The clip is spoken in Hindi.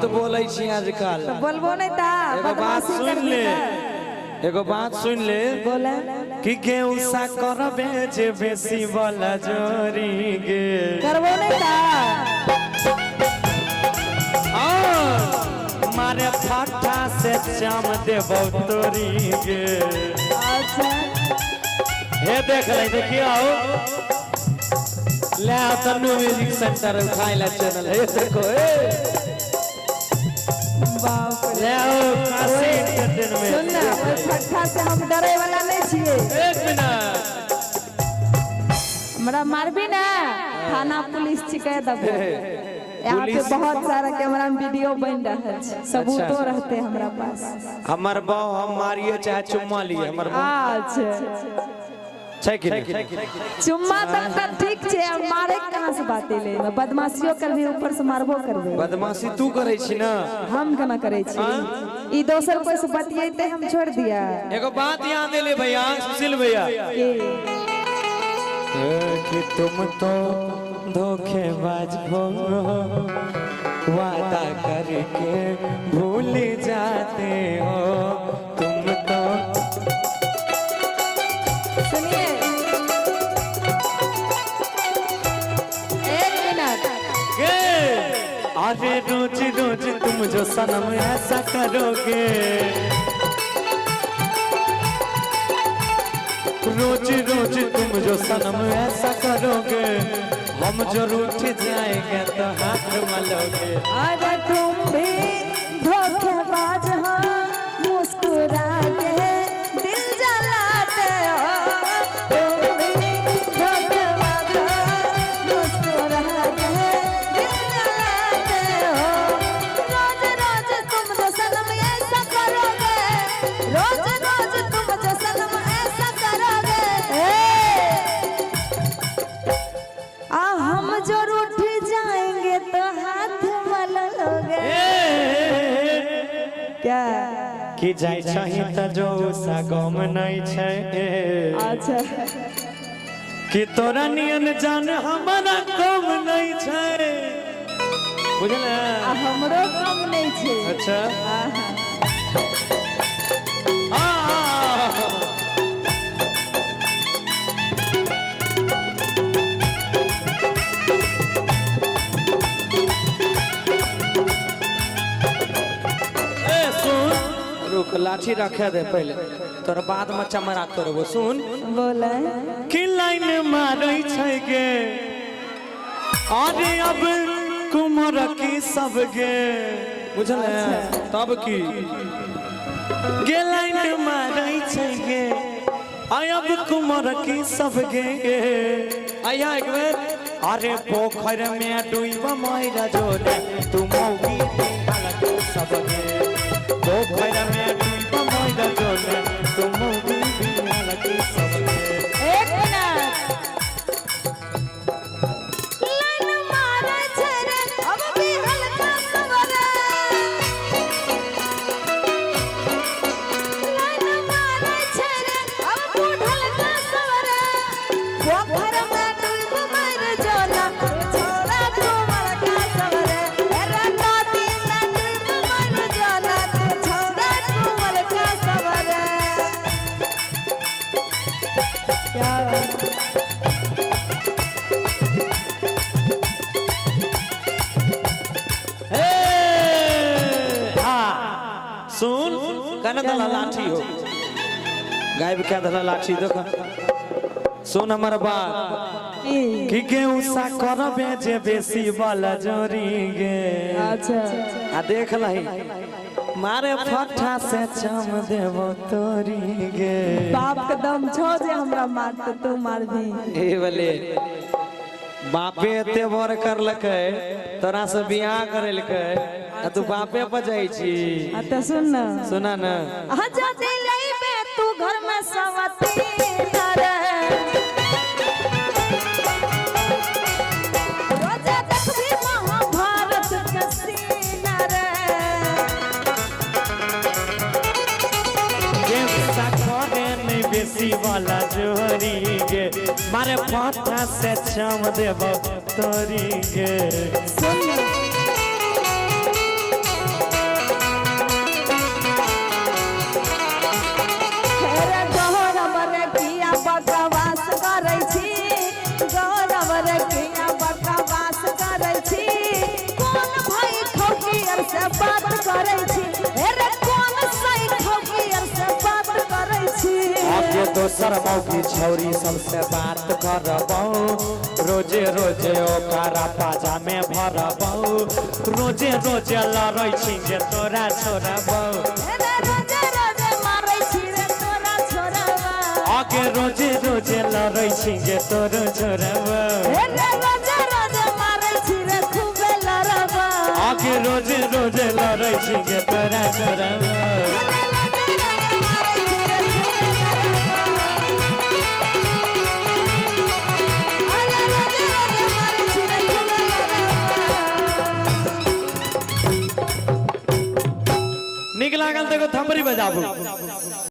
बोलै छी आजकल। तो बोलबो नहीं था। एगो बात सुन ले, एगो बात सुन ले बोले कि गेहूं सा करबे जे बेसी वाला जोरी गे करबो नहीं था। मारे फट्टा से चाम देबो तोरी गे। अच्छा हे देख ले, देखियो ले तन्नू म्यूजिक सेंटर उठाइला चैनल है देखो ए बाप रे। ले ओ काशी एंटरटेनमेंट में सुन ना ओइ फट्टा से हम डरे वाला नहीं छिए। एक मिनट हमरा मारबी ना थाना पुलिस छिके दबे। यहाँ पे बहुत सारा कैमरा में वीडियो बन रहा है, सबूतो रहते हमरा पास। हमर बाऊ हम मारिए चाहे चुम्मा लिए हमर अच्छा छै कि नहीं? चुम्मा तक तो ठीक छे, अब मारे कहां से बातें ले। बदमाशियो करबी ऊपर से मारबो करबे। बदमाशी तू करे छी ना, हम केना करे छी? ई दोसर कोई से बतियेते हम छोड़ दिया। एगो बात याद ले भैया, सुशील भैया कि तुम तो धोखेबाज हो, वादा करके भूल जाते हो तुम तो। सुनिए एक मिनट। अरे रोज रोज तुम जो सनम ऐसा करोगे, रोज रोज तुम जो सनम ऐसा करोगे, हम जो रूठ जाएंगे तो हाथ मलोगे। अरे तुम भी धोखेबाज हो, मुस्कुरा के दिल जलाते हो। तुम भी धोखेबाज हो, मुस्कुरा के दिल जलाते हो। रोज रोज तुम जो सनम ऐसा करोगे, रोज रोज तुम जो सनम ऐसा करोगे। हम जो रूठ जाएंगे तो हाथ मलोगे। क्या कि जाय छही त जो सा गम नहीं छै। अच्छा कि तोरा नियन जान हमारा गम नहीं छै, बुझल हमरो कम नहीं छे। अच्छा रुक, लाठी रखे दे पहले, तोर बाद में चमड़ा करबो। सुन बोले कि लाइन मारै छै गे, अरे अब कुमर की सब गे, बुझल तब की गे लाइन मारै छै गे, आय अब कुमर की सब गे। आया एक बेर अरे पोखर में डूब मैरा जोरे, तू मौगी सब गे, पोखर में डूब मैरा जोरे, तू मौगी सब गे। एक मिनट। लाइन मारे छे रे, अब भी हल्का सवरे। लाइन मारे छे रे, अब भी हल्का सवरे। पोखर में डूब मर जोला, छोड़ा तू मरका सवरे। रे नदी में डूब मर जोला, छोड़ा तू मरका सवरे। क्या सुन कने दला लाठी हो, गायब क्या दला लाठी देखो। सुन हमर बात कि गेहूं सा करबे जे बेसी वाला जोरी गे। अच्छा आ देख लही मारे फट्टा से चम देबो तोरी गे। बाप के दम छो जे हमरा मार तो तू मार भी। ए बोले बापे एते बर करलकै, तोरा से बियाह करेलकै, आ तू बापे पर जाई छी। तो सुन ना, सुना ना आजा दिलई बे तू घर में सवती रे। रोजा देखबी महाभारत के सीन रे। गेहूं करे नहीं बेसी वाला जोरी गे, मारे फट्टा से चम देबो तोरी गे। सुन दोसर मौगी छौरी सबसे बात करबौ रोजे रोजे ओकरा पाजा में भरबौ रोजे रोजे लड़ै छी जे तोरा छोड़बौ आगे रोजे रोजे लड़ै छी जे तोरो छोड़बौ आगे रोजे रोजे लड़ै छी जे तोरा छोड़बौ निक लागल तो थमरी बजाबू।